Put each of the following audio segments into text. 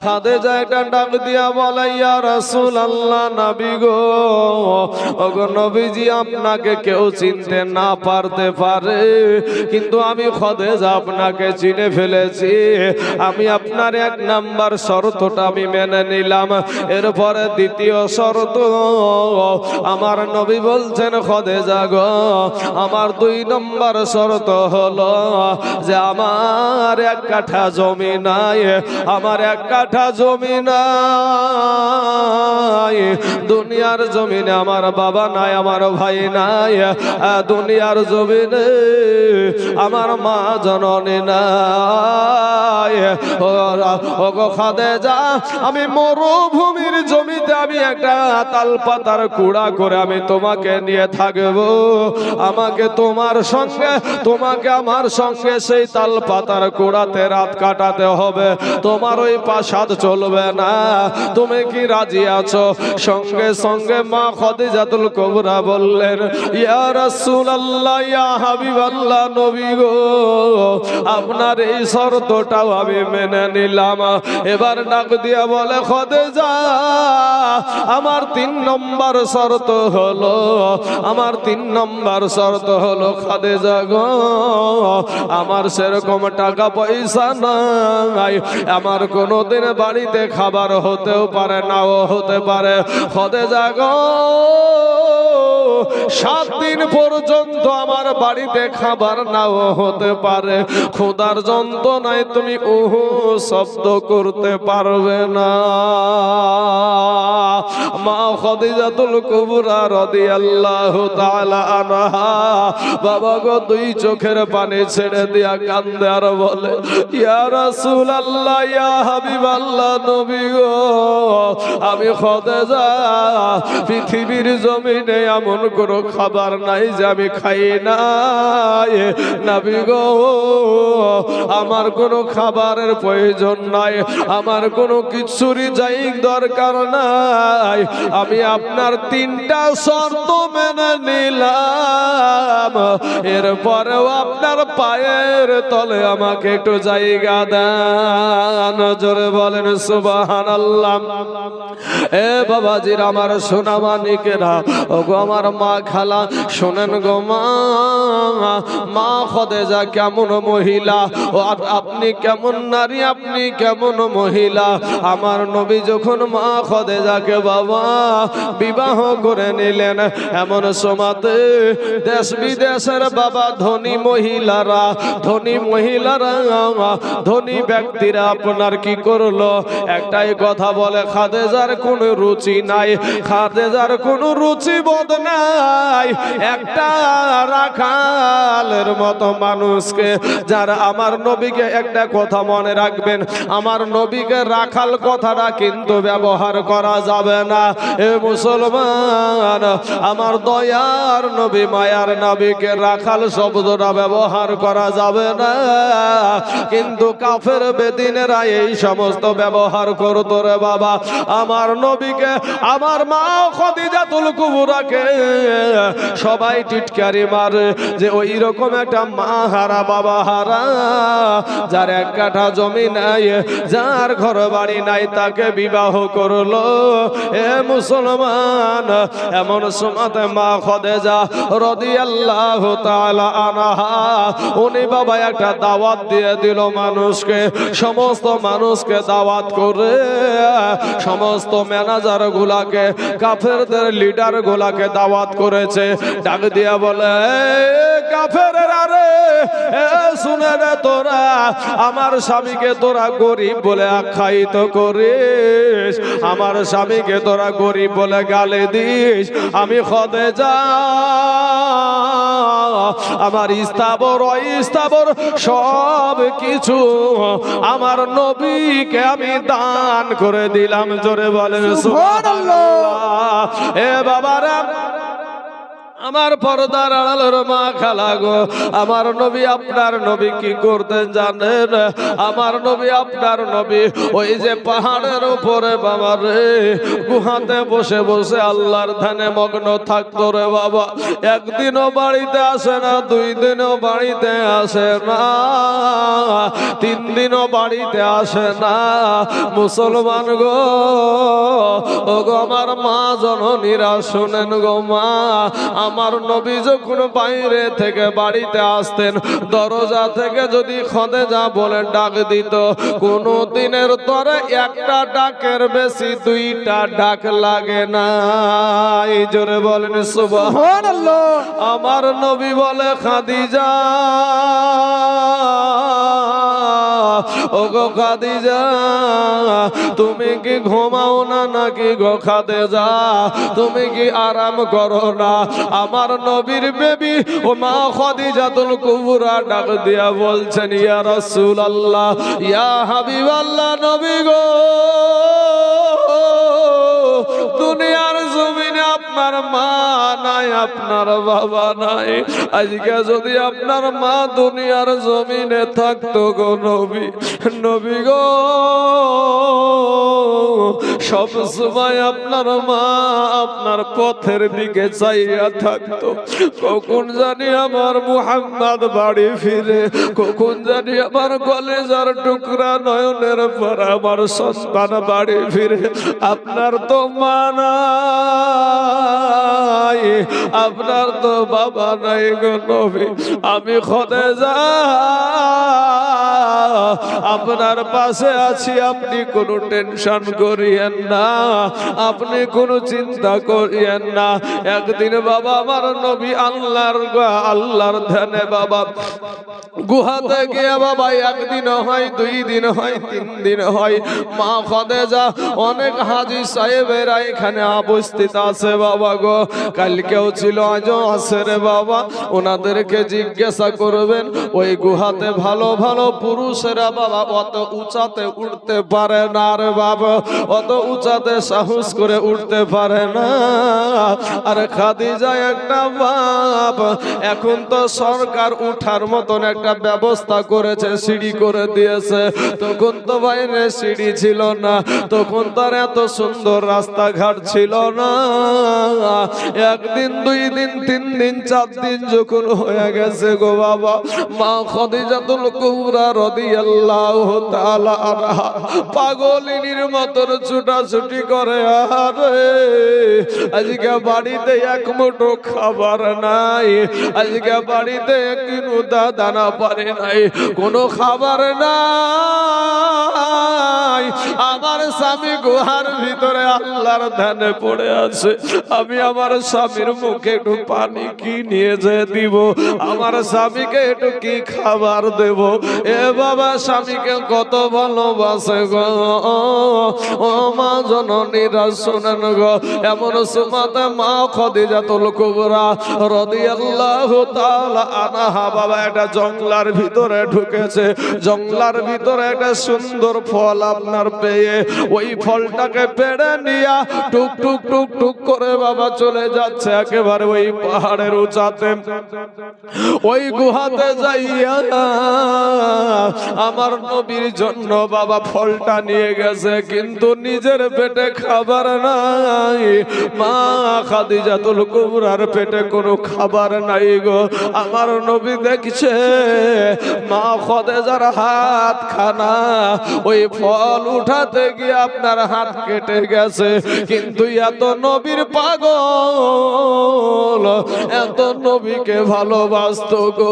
খাদিজা একটা ডাক দিয়া বলে, ইয়া রাসূলুল্লাহ, নবী গো, ওগো নবীজি, আপনাকে কেউ চিনতে না পারতে পারে, কিন্তু আমি খাদিজা আপনাকে চিনে ফেলেছি। আমি আপনার এক নাম্বার শর্তটা আমি মেনে নিলাম। এরপরে দ্বিতীয় শর্ত, আমার নবী বলছেন, খাদিজা গো, আমার 2 নম্বর শর্ত হলো যে আমার 1 কাঠা জমি নাই, আমার 1 কাঠা জমি নাই। দুনিয়ার জমিনে আমার বাবা নাই, আমার ভাই নাই, দুনিয়ার জমিনে আমার মা জননী নাই। ওগো খাদিজা, আমি মরুভূমির জমিতে আমি একটা তাল পাতার কুড়া করে আমি তোমাকে নিয়ে থাকবো। আমাকে তোমার সঙ্গে, তোমাকে আমার সঙ্গে সেই তাল পাতার কুড়াতে রাত কাটাতে হবে। তোমার ওই প্রাসাদ চলবে না। তুমি কি রাজি আছো? সঙ্গে সঙ্গে মা খাদিজাতুল কুবরা বললেন, ইয়া রাসূলুল্লাহ, ইয়া হাবিবাল্লাহ, নবী গো, আপনার এই শর্তটাও আমি মেনে নিলাম। এবার ডাক দিয়া বলে, খাদিজা, আমার 3 নম্বর শর্ত হলো, আমার 3 নম্বর শর্ত হলো, খাদিজা গো, আমার সেরকম টাকা পয়সা নাই, আমার কোনোদিন বাড়িতে খাবার হতেও পারে, নাও হতে পারে। খাদিজা গো, 7 দিন পর্যন্ত আমার বাড়িতে খাবার নাও হতে পারে। ক্ষুধার যন্ত্রণায় তুমি শব্দ করতে পারবে না। মা খাদিজাতুল কুবরা রাদিয়াল্লাহু তাআলা আনহা বাবা গো 2 চোখের পানি ছেড়ে দিয়া কান্দে আর বলে, ইয়া রাসূলুল্লাহ, ইয়া হাবিবাল্লাহ, নবী গো, আমি খাদিজা, পৃথিবীর জমিনে এমন কোনো খাবার নাই যে আমি খাই নাই। নবী গো, আমার কোনো খাবারের প্রয়োজন নাই, আমার কোনো কিছুরই যাই দরকার নাই। আমি আপনার 3টা শর্ত মেনে নিলাম। এরপরেও আপনার পায়ের তলে আমাকে একটু জায়গা দেন। জোরে বলেন সুবহানাল্লাহ। এ বাবাজির, আমার সোনা মানিকেরা, ওগো আমার মা খালা, শোনেন গো মা, মা খাদিজা কেমন মহিলা, ও আপনি কেমন নারী, আপনি কেমন মহিলা। আমার নবী যখন মা খাদিজাকে বাবা বিবাহ করে নিলেন, এমন সময়তে দেশ বিদেশের বাবা ধনী মহিলারা, ধনী ব্যক্তিরা আপনার কি করলো, একটাই কথা বলে, খাদিজার কোনো রুচি নাই, খাদিজার কোনো রুচি বোধ নাই। একটা রাখালের মতো মানুষকে, যারা আমার নবীকে, একটা কথা মনে রাখবেন, আমার নবীকে রাখাল কথাটা কিন্তু ব্যবহার করা যাবে না। এ মুসলমান, আমার দয়ার নবী, মায়ার নবীকে রাখাল শব্দটা ব্যবহার করা যাবে না। কিন্তু কাফের বেদিনেরা এই সমস্ত ব্যবহার করতো রে বাবা। আমার নবীকে, আমার মা খাদিজাতুল কুবরাকে সবাই টিটকারি মারে যে ওই রকম একটা মা হারা, বাবা হারা, যার 1 কাঠা জমি নাই, যার ঘর বাড়ি নাই, তাকে বিবাহ করলো। এ মুসলমান, এমন সময়তে মা খাদিজা রাদিয়াল্লাহু তাআলা আনহা, উনি বাবা একটা দাওয়াত দিয়ে দিল মানুষকে, সমস্ত মানুষকে দাওয়াত করে, সমস্ত ম্যানেজার গুলাকে, কাফেরদের লিডার গুলাকে দাওয়াত করেছে। ডাক দিয়া বলে, কাফেরেরা রে, শুনে রে, তোরা আমার স্বামীকে তোরা গরিব বলে আখ্যায়িত করিস, আমার স্বামীকে তোরা গরিব বলে গালি দিস। আমি খাদিজা আমার স্থাবর অস্থাবর সব কিছু আমার নবীকে আমি দান করে দিলাম। জোরে বলেন সুবহানাল্লাহ। এ বাবারা, আমার পর্দার আড়ালের মা খালা গো, আমার নবী আপনার নবী কি করতেন জানেন? আমার নবী আপনার নবী ওই যে পাহাড়ের উপরে বাবা রে গুহাতে বসে বসে আল্লাহর ধ্যানে মগ্ন থাকতো রে বাবা। একদিনও বাড়িতে আসে না, 2 দিনও বাড়িতে আসে না, 3 দিনও বাড়িতে আসে না। মুসলমান গো, ও গো আমার মা জননীরা শুনেন গো মা, আমার নবী যখন বাইরে থেকে বাড়িতে আসতেন দরজা থেকে যদি খাদিজা বলে ডাক দিত, কোন দিনের তরে একটা ডাকের বেশি 2টা ডাক লাগে না। এই জোরে বলেন সুবহানাল্লাহ। আমার নবী বলে খাদিজা, ও গো খাদিজা তুমি কি ঘুমাও না নাকি গো খাদিজা, তুমি কি আরাম করো না? আমার নবীর বেবি ও মা খাদিজাতুল কুবরা ডাক দিয়া বলছেন, ইয়া রাসূলুল্লাহ, ইয়া হাবিবাল্লাহ, নবী গো, দুনিয়ার জমিনে আপনার মা নাই, আপনার বাবা নাই, আজকে যদি আপনার মা দুনিয়ার জমিনে থাকতো গো নবী, নবী গো, সব সময় আপনার মা আপনার পথের দিকে চাইয়া থাকতো, কখন জানি আমার মুহাম্মদ বাড়ি ফিরে, কখন জানি আমার কলেজার টুকরা নয়নের পর আমার সন্তান বাড়ি ফিরে। আপনার তো মা নাই, আপনার তো বাবা নাই গো নবী, আমি খাদিজা আপনার পাশে আছি, আপনি কোনো টেনশন করিয়েন না, আপনি কোনো চিন্তা করিয়েন না। একদিন বাবা আমার নবী আল্লাহর ধ্যানে বাবা গুহাতে গিয়ে বাবা, একদিন হয়, 2 দিন হয়, 3 দিন হয়, মা খাদিজা অনেক হাজী সাহেবেরা এখানে উপস্থিত আছে বাবা গো, কালকেও ছিল আজও আছে রে বাবা। ওনাদেরকে জিজ্ঞাসা করবেন, ওই গুহাতে ভালো ভালো পুরুষেরা বাবা অত উঁচাতে উঠতে পারে না রে বাবা, অত উঁচাতে সাহস করে উঠতে পারে না। আর খাদিজা একটা বাপ, এখন তো সরকার উঠার মতন একটা ব্যবস্থা করেছে, সিঁড়ি করে দিয়েছে, তখন তো বাইরে সিঁড়ি ছিল না, তখন তার এত সুন্দর রাস্তাঘাট ছিল না। একদিন, 2 দিন, 3 দিন, 4 দিন যখন হয়ে গেছে গো বাবা, মা খাদিজাতুল কুবরা রাদিয়াল্লাহু তাআলা আনহা পাগলিনীর মতন ছুটাছুটি করে, আরে আজকে বাড়িতে এক মুঠো খাবার নাই, আজকে বাড়িতে কিনু দানা পারে নাই, কোনো খাবার নাই, আমার স্বামী গুহার ভিতরে আল্লাহর ধ্যানে পড়ে আছে, আমি আমার স্বামীর মুখে একটু পানি কি নিয়ে যেয়ে দিব, আমার স্বামীকে একটু কি খাবার দেব? এ বাবা স্বামীকে কত ভালোবাসে গো, ও মা জননীরা শুনেন গো। এমন সুমাতে মা খাদিজাতুল কুবরা রাদিয়াল্লাহু তাআলা আনহা বাবা একটা জঙ্গলার ভিতরে ঢুকেছে, জঙ্গলার ভিতরে একটা সুন্দর ফল আপনার পেয়ে ওই ফলটাকে পেড়ে নিয়া টুক টুক টুক টুক করে বাবা চলে যাচ্ছে একেবারে ওই পাহাড়ের উঁচাতে, ওই গুহাতে যাইয়া আমার নবীর জন্য বাবা ফলটা নিয়ে গেছে, কিন্তু নিজের পেটে খাবার নাই, মা খাদিজাতুল কুবরার পেটে কোনো খাবার নাই গো। আমার নবী দেখছে মা খাদিজার হাত খানা ওই ফল উঠাতে গিয়ে আপনার হাত কেটে গেছে, কিন্তু এত নবীর পাগল, এত নবীকে ভালোবাসতো গো,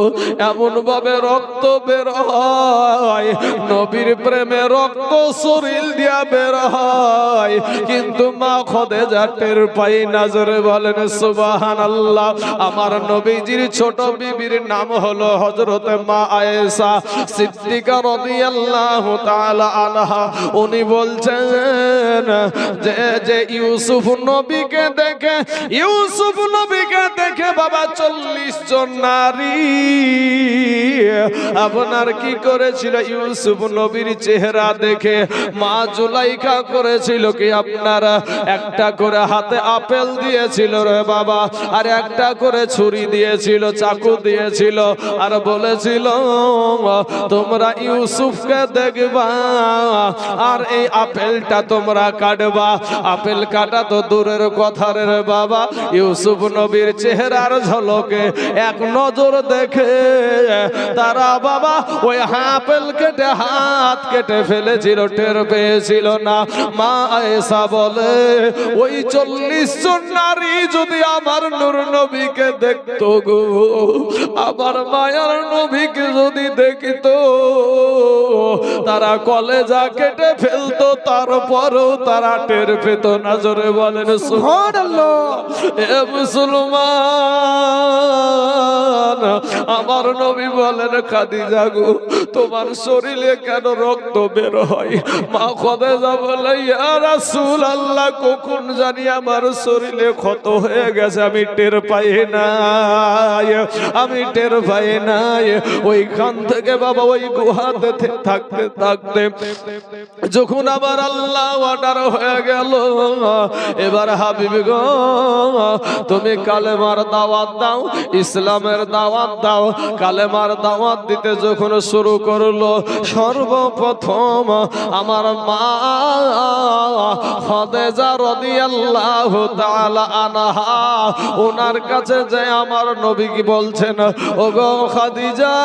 এমন ভাবে রক্ত বের হয়, নবীর প্রেমে রক্ত শরীর দিয়া বের হয়, কিন্তু মা খাদিজা টের পাই না। জোরে বলেন সুবহানাল্লাহ। আমার নবীজির ছোট বিবির নাম হলো হযরত মা আয়েশা সিদ্দিকা রাদিয়াল্লাহু তাআলা আনহা। উনি বলছেন যে ইউসুফ নবীকে দেখে, ইউসুফ নবীকে দেখে বাবা 40 জন নারী আপনার কি করেছিল, ইউসুফ নবীর চেহারা দেখে মা জুলাইখা করেছিল কি, আপনারা একটা করে হাতে আপেল দিয়েছিল রে বাবা, আর একটা করে ছুরি দিয়েছিল, চাকু দিয়েছিল, আর বলেছিল তোমরা ইউসুফকে দেখবা আর এই আপেলটা তোমরা কাটবা। আপেল কাটা তো দূরের কথা রে বাবা, ইউসুফ নবীর চেহারার ঝলকে এক নজর দেখে তারা বাবা ওই আপেল কেটে হাত কেটে ফেলেছিল, টের পেয়েছিল না। মা আয়েশা বলে ওই 40 জন নারী যদি আমার নূর নবীকে দেখতো গো, আমার মায়ার নবীকে যদি দেখতো, তারা কলেজা কেটে ফেলতো, তারপরও তারা টের পেত না। জোরে বলেন সুবহানাল্লাহ। এ মুসলমান, আমার নবী বলেন খাদিজা গো তোমার শরীরে কেন রক্ত বের হয়? মা খাদিজা বলে ইয়া রাসূলুল্লাহ কখন জানি আমার শরীরে ক্ষত হয়ে গেছে, আমি টের পাই না, আমি টের পাই না। ওইখান থেকে বাবা ওই গুহাতে থাকতে থাকতে যখন আবার আল্লাহ অর্ডার হয়ে গেল, এবার হাবিব গো তুমি কালেমার দাওয়াত দাও, ইসলামের দাওয়াত দাও। কালেমার দাওয়াত দিতে যখন শুরু করলো, সর্বপ্রথম আমার মা খাদিজা রাদিয়াল্লাহু তাআলা আনহা ওনার কাছে যে আমার নবী কি বলছেন, ওগো খাদিজা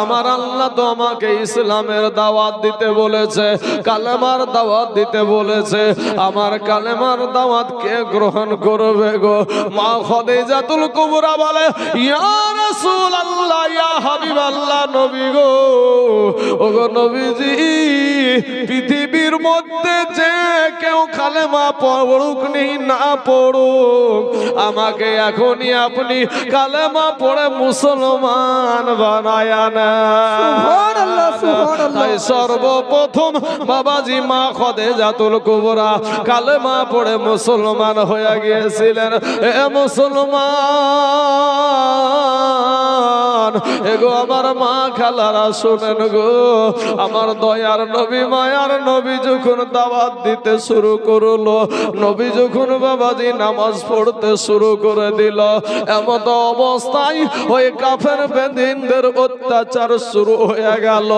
আমার আল্লাহ তো আমাকে ইসলামের দাওয়াত দিতে বলেছে, কালেমার দাওয়াত দিতে বলেছে, আমার কালেমার দাওয়াত কে গ্রহণ করবে গো? মা খাদিজাতুল কুবরা বলে ইয়া রাসূলুল্লাহ, ইয়া হাবিবাল্লাহ, নবী গো, ওগো নবীজি, পৃথিবীর মধ্যে যে কেউ কালেমা পড়ুক নি না পড়ুক, আমাকে এখনই আপনি কালেমা পড়ে মুসলমান বানায়া না। সুবহানাল্লাহ, সুবহানাল্লাহ। তাই সর্বপ্রথম বাবাজি মা খাদিজাতুল কুবরা কালেমা পড়ে মুসলমান হয়ে গিয়েছিলেন। এ মুসলমান, এগো আমার মা খালারা শুনেন গো, আমার দয়ার নবী মায়ার নবী যখন দাওয়াত দিতে শুরু করলো, নবী যখন বাবাজি নামাজ পড়তে শুরু করে দিল, এমত অবস্থায় ওই কাফের বেদিনদের অত্যাচার শুরু হয়ে গেল।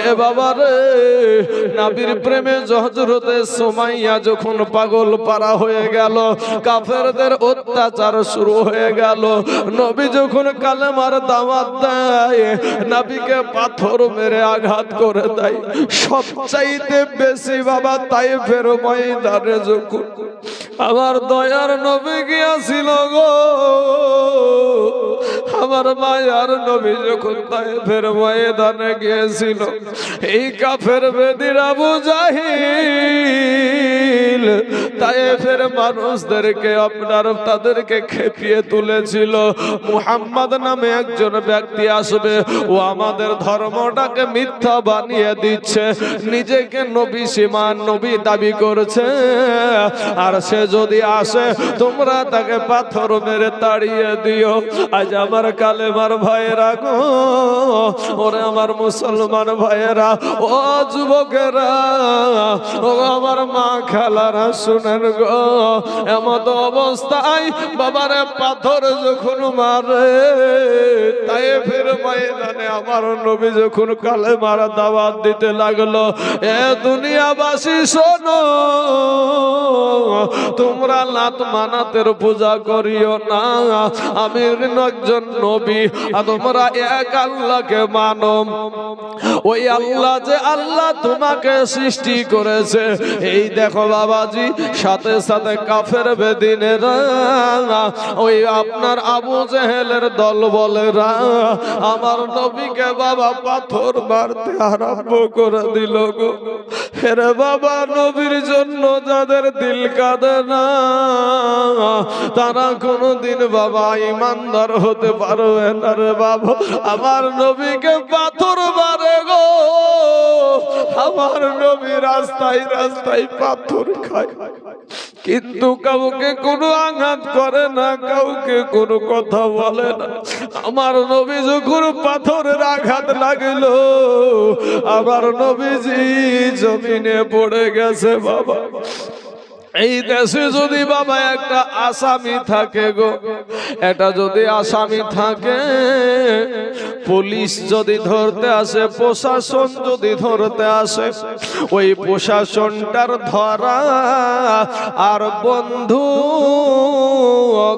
এ বাবা রে, নবীর প্রেমে হযরতে সুমাইয়া যখন পাগল পারা হয়ে গেল, কাফেরদের অত্যাচার শুরু হয়ে গেল, নবী যখন কালেমার দাওয়াত দেয়, নবীকে পাথর মেরে আঘাত করে দেয়। সবচাইতে বেশি বাবা তাইফের ময়দানে যখন আমার দয়ার নবী গিয়াছিল গো, আমার মায়ার নবী যখন তাইফের ময়দানে গিয়েছিল, এই কাফের বেদির আবু জাহিল তাইফের মানুষদেরকে আপনার তাদেরকে খেপিয়ে তুলেছিল। মুহাম্মদ নামে একজন ব্যক্তি আসবে, ও আমাদের ধর্মটাকে মিথ্যা বানিয়ে দিচ্ছে, নিজেকে নবী সীমান নবী দাবি করছে, আর সে যদি আসে তোমরা তাকে পাথর মেরে তাড়িয়ে দিও। আজ আমার কালেমার ভাইয়েরা গো, ওরে আমার মুসলমান ভাইয়েরা, ও যুবকেরা, ও আমার মা খালারা শুনেন গো, এমত অবস্থায় বাবারে পাথর যখন মারে তাইফের ময়দানে আমার নবী যখন কালেমার দাওয়াত দিতে লাগলো, এ দুনিয়াবাসী শোনো, তোমরা লাত মানাতের পূজা করিও না, আমি একজন নবী, আর তোমরা এক আল্লাহকে মানো। ওই আল্লাহ যে আল্লাহ তোমাকে সৃষ্টি করেছে, এই দেখো বাবা বাবাজি, সাথে সাথে কাফের বেদিনেরা, ওই আপনার আবু জেহেলের দল বলেরা আমার নবীকে বাবা পাথর মারতে আরম্ভ করে দিল গো। হেরে বাবা, নবীর জন্য যাদের দিল কাঁদে না তারা কোনদিন বাবা ইমানদার হতে পারবে না রে বাবা। আমার নবীকে পাথর মারে গো, আমার নবী রাস্তায় রাস্তায় পাথর খায়, কিন্তু কাউকে কোনো আঘাত করে না, কাউকে কোনো কথা বলে না। আমার নবী যখন পাথরের আঘাত লাগিল, আমার নবীজি জমিনে পড়ে গেছে বাবা। এই দেশে যদি বাবা একটা আসামি থাকে গো, এটা যদি আসামি থাকে, পুলিশ যদি ধরতে আসে, প্রশাসন যদি ধরতে আসে, ওই প্রশাসনটার ধরা আর বন্ধু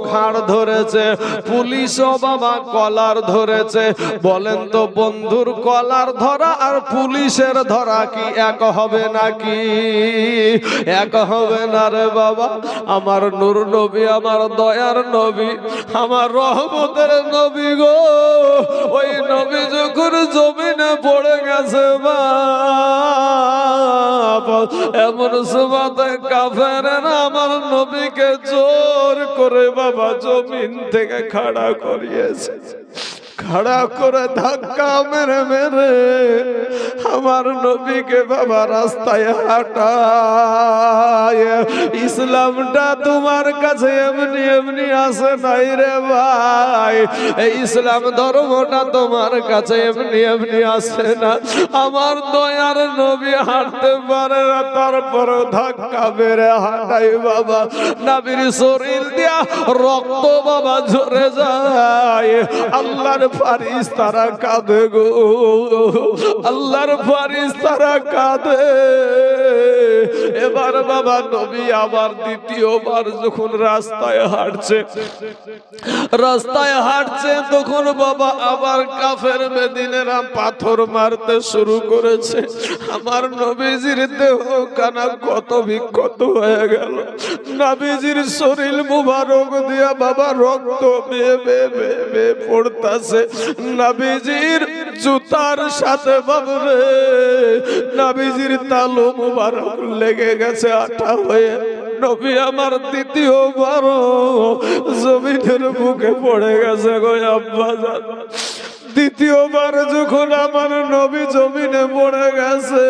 ঘাড় ধরেছে, পুলিশও বাবা কলার ধরেছে। বলেন তো বন্ধুর কলার ধরা আর পুলিশের ধরা কি এক হবে নাকি? এক হবে না রে বাবা। আমার নূর নবী, আমার দয়ার নবী, আমার রহমতের নবী গো, ওই নবী যখন জমিনে পড়ে গেছে বাবা, এমন সময়তে কাফেরেরা আমার নবীকে জোর করে বাবা জমিন থেকে খাড়া করিয়েছে। খাড়া করে ধাক্কা মেরে মেরে আমার নবীকে বাবা রাস্তায় হাঁটায়। ইসলামটা তোমার কাছে এমনি এমনি আসে নাই রে ভাই, এই ইসলাম ধর্মটা তোমার কাছে এমনি এমনি আসে না। আমার দয়ার নবী হাঁটতে পারে না, তারপর ধাক্কা মেরে হাঁটাই বাবা। নবীর শরীর দিয়া রক্ত বাবা ঝরে যায়। আল্লাহর ফারিস্তারা কাঁদে গো, আল্লাহর ফারিস্তারা কাঁদে। এবার বাবা নবী আবার দ্বিতীয়বার যখন রাস্তায় হাঁটছে, রাস্তায় হাঁটছে, তখন বাবা আবার কাফের বেদিনেরা পাথর মারতে শুরু করেছে। আমার নবীজির দেহ কানা কত বিক্ষত হয়ে গেল। নবীজির শরীর মুবারক দিয়া বাবা রক্ত বেয়ে বেয়ে বেয়ে পড়তাছে। নবীজির জুতার সাথে বাবরে নবীজির তালু মুবারক লেগে গেছে আঠা হয়ে। নবী আমার দ্বিতীয়বার জমিনের বুকে পড়ে গেছে গো আব্বাজান। দ্বিতীয়বার যখন আমার নবী জমিনে পড়ে গেছে,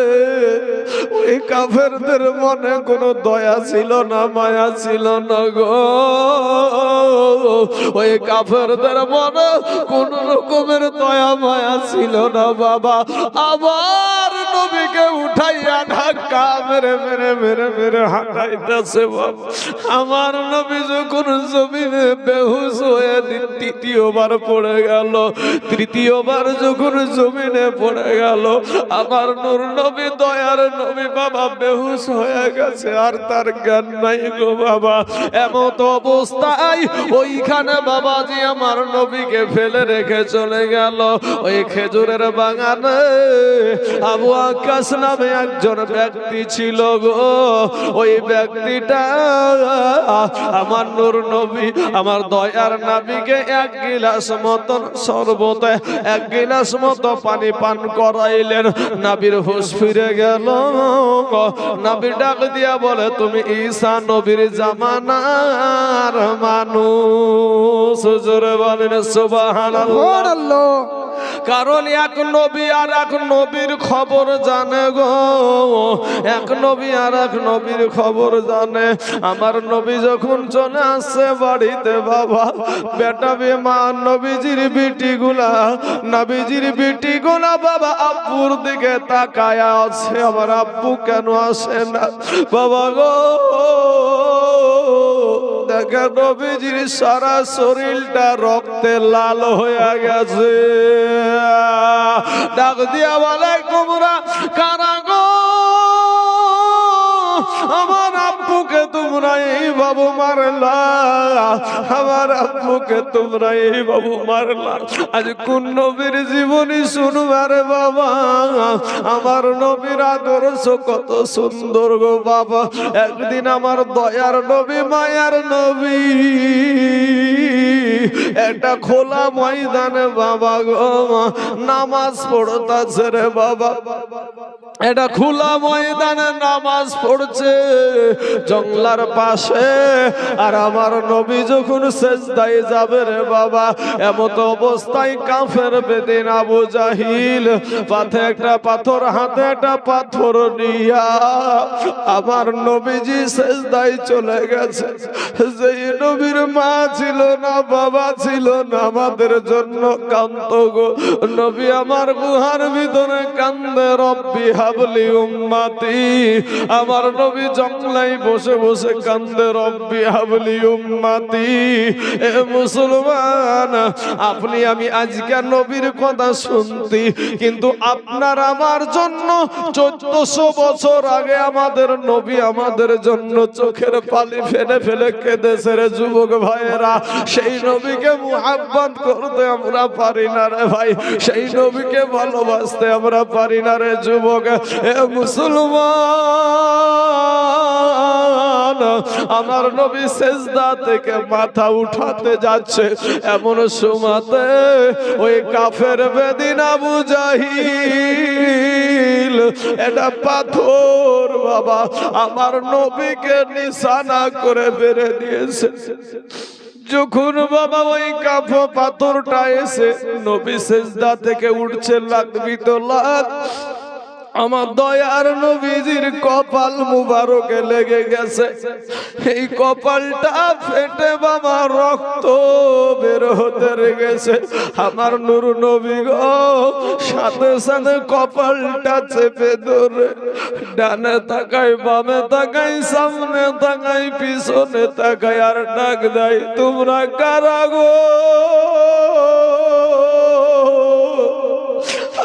ওই কাফেরদের মনে কোনো দয়া ছিল না, মায়া ছিল না গো। ওই কাফেরদের মনে কোন রকমের দয়া মায়া ছিল না বাবা। আবার নবীকে উঠাইয়া ধাক্কা মেরে মেরে মেরে মেরে হাঁটাইতেছে বাবা। আমার নবী যখন জমিনে বেহুশ হয়ে তৃতীয়বার পড়ে গেল, তৃতীয়বার যখন জমিনে পড়ে গেল, আমার নূর নবী দয়ার নবী বাবা বেহুশ হয়ে গেছে, আর তার জ্ঞান নাই গো বাবা। এমত অবস্থায় ওইখানে বাবাজি আমার নবীকে ফেলে রেখে চলে গেল ওই খেজুরের বাগানে। আবু আকাশ নামে একজন ব্যক্তি ছিল গো, ওই ব্যক্তিটা আমার নূর নবী আমার দয়ার নবীকে এক গিলাস মতন শরবত, এক গিলাস মতো পানি পান করাইলেন। নবীর হুঁশ ফিরে গেল। নবী ডাক দিয়া বলে, তুমি ঈসা নবীর জামানার মানুষ। জোরে বলেন সুবহানাল্লাহ। কারণ এক নবী আর এক নবীর খবর জানে গো, এক নবী আর এক নবীর খবর জানে। আমার নবী যখন চলে আসছে বাড়িতে বাবা, বেটা মা নবীজির বিটিগুলা, নবীজির বিটিগুলা বাবা আব্বুর দিকে তাকায়া আছে। আমার আব্বু কেন আসে না বাবা গো? দেখে নবীজির সারা শরীরটা রক্তে লাল হয়ে গেছে। ডাক দিয়া বলে, তোমরা কারা গো? আমার আব্বুকে তোমরা এইভাবে মারলা, আমার আব্বুকে তোমরা এইভাবে মারলা। আজ কোন নবীর জীবনী শুনবার বাবা? আমার নবীর আদর্শ কত সুন্দর গো বাবা। একদিন আমার দয়ার নবী মায়ার নবী একটা খোলা ময়দানে বাবা গো নামাজ পড়তাছে রে বাবা। এটা খোলা ময়দানে নামাজ পড়ছে জঙ্গলার পাশে। আর আমার নবী যখন সেজদায় যাবে রে বাবা, এমত অবস্থায় কাফের বেদিন আবু জাহিল পাথে একটা পাথর, হাতে একটা পাথর নিয়া আমার নবীজি সেজদায় চলে গেছে। যেই নবীর মা ছিল না, বাবা ছিল না, আমাদের জন্য কান্ত গো। নবী আমার গুহার ভিতরে কান্দে, রব্বি হাবলি উম্মতি। আমার নবী জঙ্গলাই বসে বসে কান্দে, রব্বি হাবলি উম্মতি। এ মুসলমান, আপনি আমি আজকে নবীর কথা শুনতি, কিন্তু আপনার আমার জন্য 1400 বছর আগে আমাদের নবী আমাদের জন্য চোখের পানি ফেলে ফেলে কেঁদেছে রে যুবক ভাইয়েরা। সেই নবীকে মুহাব্বত করতে আমরা পারি না রে ভাই, সেই নবীকে ভালোবাসতে আমরা পারি না রে যুবক। এ মুসলমান, আমার নবী সেজদা থেকে মাথা উঠাতে যাচ্ছে, এমন সময়তে ওই কাফের বেদিন আবু জাহিল এটা পাথর বাবা আমার নবীকে নিশানা করে বেড়ে দিয়েছে। যখন বাবা ওই কাফো পাথরটা এসে নবী সেজদা থেকে উঠছে, লাগবি তো লাগ, আমার দয়ার নবীজির কপাল মুবারকে লেগে গেছে। এই কপালটা ফেটে বাবা রক্ত বের হতে গেছে। আমার নূর নবী গো সাথে সাথে কপালটা চেপে ধরে ডানে তাকায়, বামে তাকায়, সামনে তাকায়, পিছনে তাকায়, আর ডাক দেয়, তোমরা কারা গো?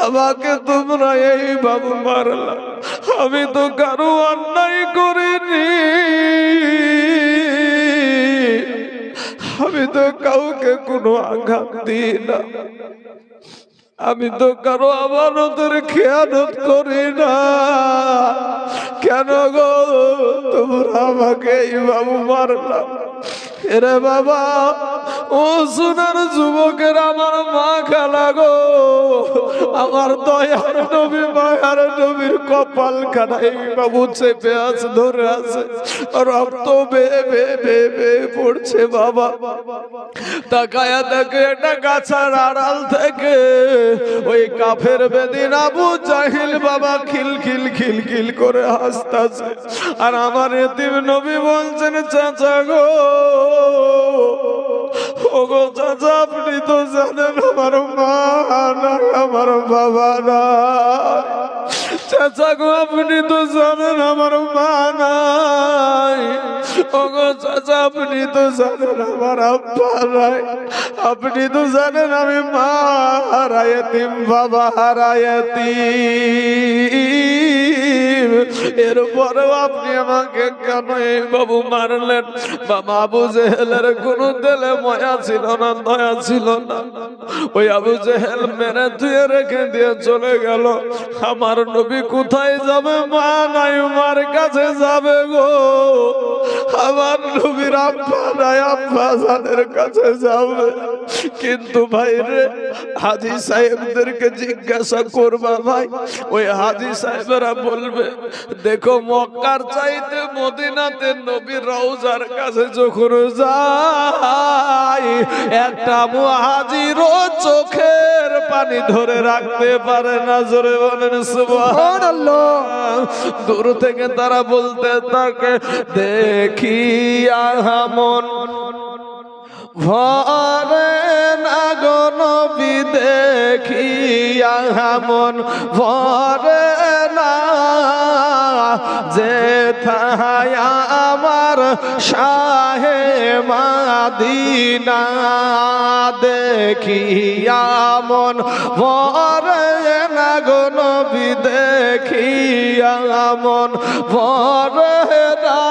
আমাকে তোমরা এইভাবে মারলা, আমি তো কারো অন্যায় করিনি, আমি তো কাউকে কোনো আঘাত দিই না, আমি তো কারো আমানতের খেয়ানত করি না, কেন গো তোমরা আমাকে এইভাবে মারলা? এরে বাবা, ও সোনার যুবকের আমার মা খালা গো, আমার দয়ার নবী মায়ার নবীর কপাল খানা এইভাবে চেপে আছে, ধরে আছে, রক্ত বেয়ে বেয়ে বেয়ে বেয়ে পড়ছে বাবা। তাকায়া দেখে একটা গাছার আড়াল থেকে ওই কাফের বেদিন আবু জাহিল বাবা খিল খিল খিল খিল করে হাসতাছে। আর আমার এতিম নবী বলছেন, চাচা গো, ও গো চাচা, আপনি তো জানেন আমার মা নাই, আমার বাবা নাই। চাচা গো, আপনি তো জানেন আমার মা নাই। ও গো চাচা, আপনি তো জানেন আমার আব্বা নাই। আপনি তো জানেন আমি মা হারায়াতিম, বাবা হারায়াতিম। এরপরেও আপনি আমাকে কেন এই বাবু মারলেন? বাবা আবু জেহেলের কোন দিলে মায়া ছিল না, দয়া ছিল না। ওই আবু জেহেল মেরে ধুয়ে রেখে দিয়ে চলে গেল। আমার নবী কোথায় যাবে? মা নাই, মার কাছে যাবে গো। আমার নবীর আব্বা নাই, আব্বা জানের কাছে যাবে। কিন্তু ভাই রে, হাজী সাহেবদেরকে জিজ্ঞাসা করবা ভাই, ওই হাজী সাহেবেরা বলবে, দেখো মক্কার চাইতে মদিনাতে নবীর রওজার কাছে যখন যায়, একটা মুহাজিরও চোখের পানি ধরে রাখতে পারে না। জোরে বলেন সুবহানাল্লাহ। দূর থেকে তারা বলতে থাকে, দেখিয়া মন ভরে না গো নবী, দেখিয়া মন ভরে না, যে থায়া আমার আমার শাহে মাদিনা দেখিয়া মন ভরে না গো নবী দেখিয়া মন ভরে না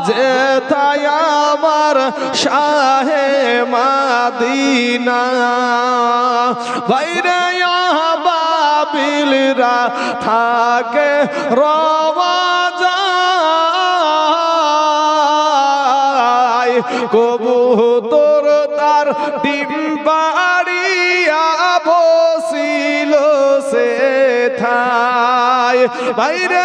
যেথায় আমার শাহে মাদিনা বাইরে বাবিলরা থাকে রওয়া যায় কবুতর তার ডিম পাড়িয়া বসিল সেথায় বাইরে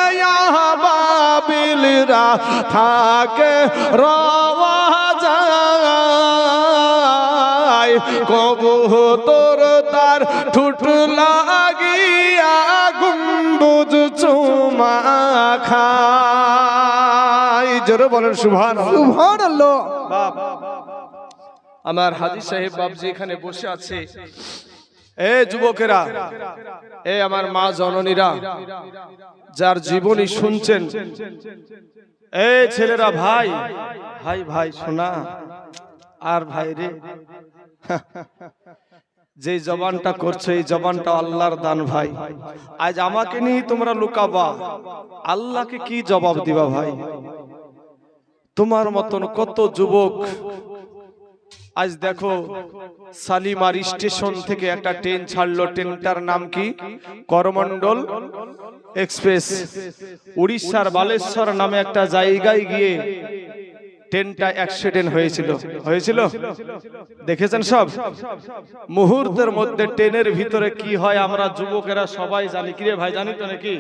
বাবিলরা থাকে রওয়া যায় কবুতর তার ঠুট লাগিয়া গম্বুজ চুমা খায় জোরে বলেন সুবহানাল্লাহ সুবহানাল্লাহ। আমার হাজী সাহেব বাবজি এখানে বসে আছে। এ যুবকেরা, এ আমার মা জননীরা, যার জীবনী শুনছেন, এ ছেলেরা, ভাই ভাই ভাই শোনা আর ভাই রে, যে জবানটা করছে এই জবানটা আল্লাহর দান ভাই। আজ আমাকে নিয়ে তোমরা লুকাবা, আল্লাহকে কি জবাব দিবা ভাই? তোমার মতন কত যুবক আজ দেখো শালিমার স্টেশন থেকে একটা ট্রেন ছাড়লো, ট্রেনটার নাম কি? করমণ্ডল এক্সপ্রেস। উড়িষ্যার বালেশ্বর নামে একটা জায়গায় গিয়ে ট্রেনটা অ্যাক্সিডেন্ট হয়েছিল দেখেছেন সব। মুহূর্তের মধ্যে ট্রেনের ভিতরে কি হয় আমরা যুবকেরা সবাই জানি। কিরে ভাই, জানি তো নাকি?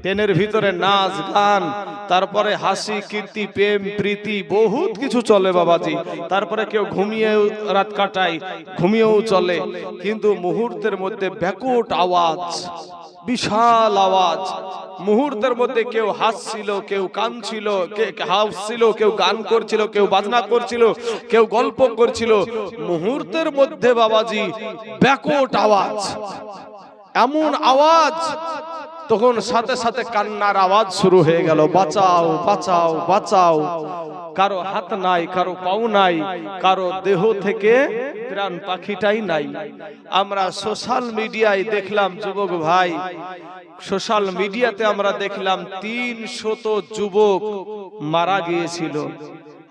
ট্রেনের ভিতরে নাচ গান, তারপরে হাসি কীর্তি প্রেম প্রীতি বহুত কিছু চলে বাবাজি। তারপরে কেউ ঘুমিয়েও রাত কাটায়, ঘুমিয়েও চলে। কিন্তু মুহূর্তের মধ্যে ব্যাকট আওয়াজ, বিশাল আওয়াজ। মুহূর্তের মধ্যে কেউ হাসছিল, কেউ কাঁদছিল, হাসছিল, কেউ গান করছিল, কেউ বাজনা করছিল, কেউ গল্প করছিল। মুহূর্তের মধ্যে বাবাজি ব্যাকট আওয়াজ, এমন আওয়াজ, তখন সাথে সাথে কান্নার আওয়াজ শুরু হয়ে গেল, বাঁচাও বাঁচাও বাঁচাও। কারো হাত নাই, কারো পাও নাই, কারো দেহ থেকে প্রাণ পাখিটাই নাই। আমরা সোশ্যাল মিডিয়ায় দেখলাম যুবক ভাই, সোশ্যাল মিডিয়াতে আমরা দেখলাম 300 যুবক মারা গিয়েছিল।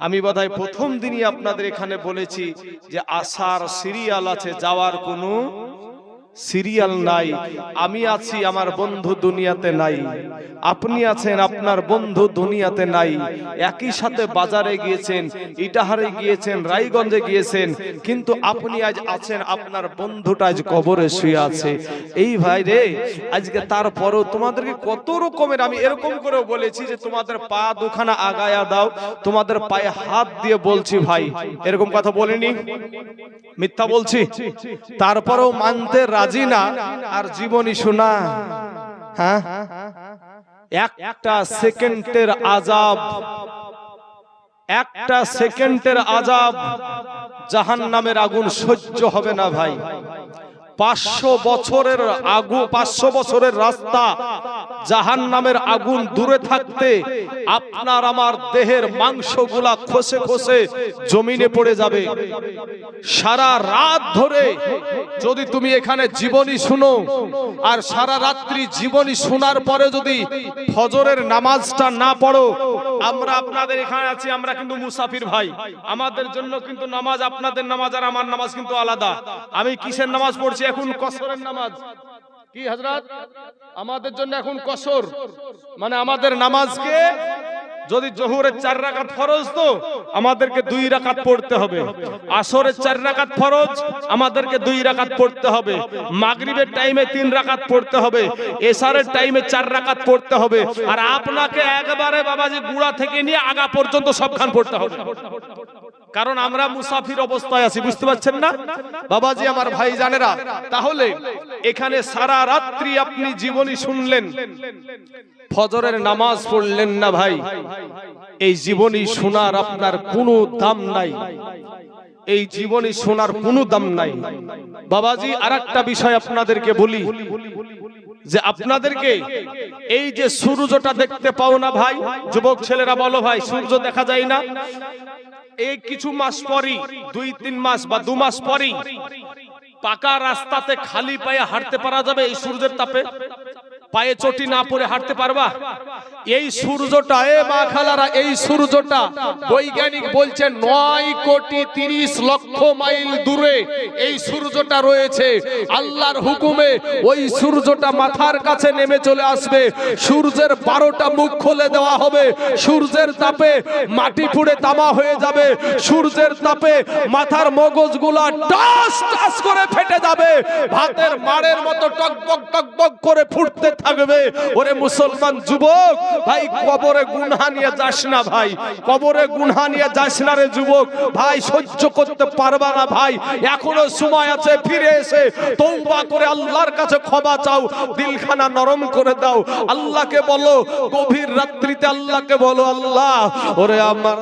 আমি বোধহয় প্রথম দিনই আপনাদের এখানে বলেছি যে আসার সিরিয়াল আছে, যাওয়ার কোনো সিরিয়াল নাই। আমি আছি, আমার বন্ধু দুনিয়াতে নাই। আপনি আছেন, আপনার বন্ধু দুনিয়াতে নাই। একই সাথে বাজারে গিয়েছেন, ইটাহারে গিয়েছেন, রায়গঞ্জে গিয়েছেন, কিন্তু আপনি আজ আছেন, আপনার বন্ধুটা আজ কবরে শুয়ে আছে। এই ভাই রে, আজকে তারপরও তোমাদেরকে কত রকমের, আমি এরকম করেও বলেছি যে তোমাদের পা দুখানা আগায়া দাও, তোমাদের পায়ে হাত দিয়ে বলছি ভাই, এরকম কথা বলিনি? মিথ্যা বলছি? তারপরেও মানতে রাজি না, আর জীবনী শোনা। হ্যাঁ, একটা সেকেন্ডের আযাব, একটা সেকেন্ডের আযাব জাহান্নামের আগুন সহ্য হবে না ভাই। 500 বছরের আগুন, 500 বছরের রাস্তা, জাহান্নামের আগুন দূরে থাকতে আপনার আমার দেহের মাংসগুলা খসে খসে জমিনে পড়ে যাবে। সারা রাত ধরে যদি তুমি এখানে জীবনী শুনো, আর সারা রাত্রি জীবনী শোনার পরে যদি ফজরের নামাজটা না পড়ো, আমরা আপনাদের এখানে আছি, আমরা কিন্তু মুসাফির ভাই। আমাদের জন্য কিন্তু নামাজ, আপনাদের নামাজ আর আমার নামাজ কিন্তু আলাদা। আমি কিসের নামাজ পড়ছি এখন? কসরের নামাজ। কি হযরত? আমাদের জন্য এখন কসর, মানে আমাদের নামাজকে যদি জোহরের 4 রাকাত ফরজ, তো আমাদেরকে 2 রাকাত পড়তে হবে। আসরের 4 রাকাত ফরজ, আমাদেরকে 2 রাকাত পড়তে হবে। মাগরিবের টাইমে 3 রাকাত পড়তে হবে। এশারের টাইমে 4 রাকাত পড়তে হবে। আর আপনাকে একবারে বাবাজি গুড়া থেকে নিয়ে আগা পর্যন্ত সবখান পড়তে হবে, কারণ আমরা মুসাফির অবস্থায় আছি। বুঝতে পারছেন না বাবাজি, আমার ভাই জানেরা? তাহলে এখানে সারা রাত্রি আপনি জীবনী শুনলেন, ফজরের নামাজ পড়লেন না ভাই, এই জীবনী শোনার আপনার কোনো দাম নাই। এই জীবনী শোনার কোনো দাম নাই বাবাজি। আরেকটা বিষয় আপনাদেরকে বলি, যে আপনাদেরকে এই যে সূর্যটা দেখতে পাও না ভাই, যুবক ছেলেরা বলো ভাই, সূর্য দেখা যায় না? এই কিছু মাস পরই, 2-3 মাস বা 2 মাস পরই পাকা রাস্তাতে খালি পায়ে হাঁটতে পারা যাবে এই সূর্যের তাপে? পায়ে চটি না পরে হাঁটতে পারবা? এই সূর্যটা, এ মা খালারা, এই সূর্যটা বৈজ্ঞানিক বলছে 9,30,00,000 মাইল দূরে এই সূর্যটা রয়েছে। আল্লাহর হুকুমে ওই সূর্যটা মাথার কাছে নেমে চলে আসবে। সূর্যের 12টা মুখ খুলে দেওয়া হবে। সূর্যের তাপে মাটি পুড়ে তামা হয়ে যাবে। সূর্যের তাপে মাথার মগজগুলা টাস টাস করে ফেটে যাবে। ভাতের মাড়ের মতো টকবক টকবক করে ফুটতে থাকবে। ওরে মুসলমান যুবক ভাই, কবরে গুনাহ নিয়ে যাস না ভাই, কবরে গুনাহ নিয়ে যাস না রে যুবক ভাই, সহ্য করতে পারবা না ভাই। এখনো সময় আছে, ফিরে এসে তওবা করে আল্লাহর কাছে ক্ষমা চাও, দিলখানা নরম করে দাও। আল্লাহকে বলো, গভীর রাত্রিতে আল্লাহকে বলো, আল্লাহ ওরে আমার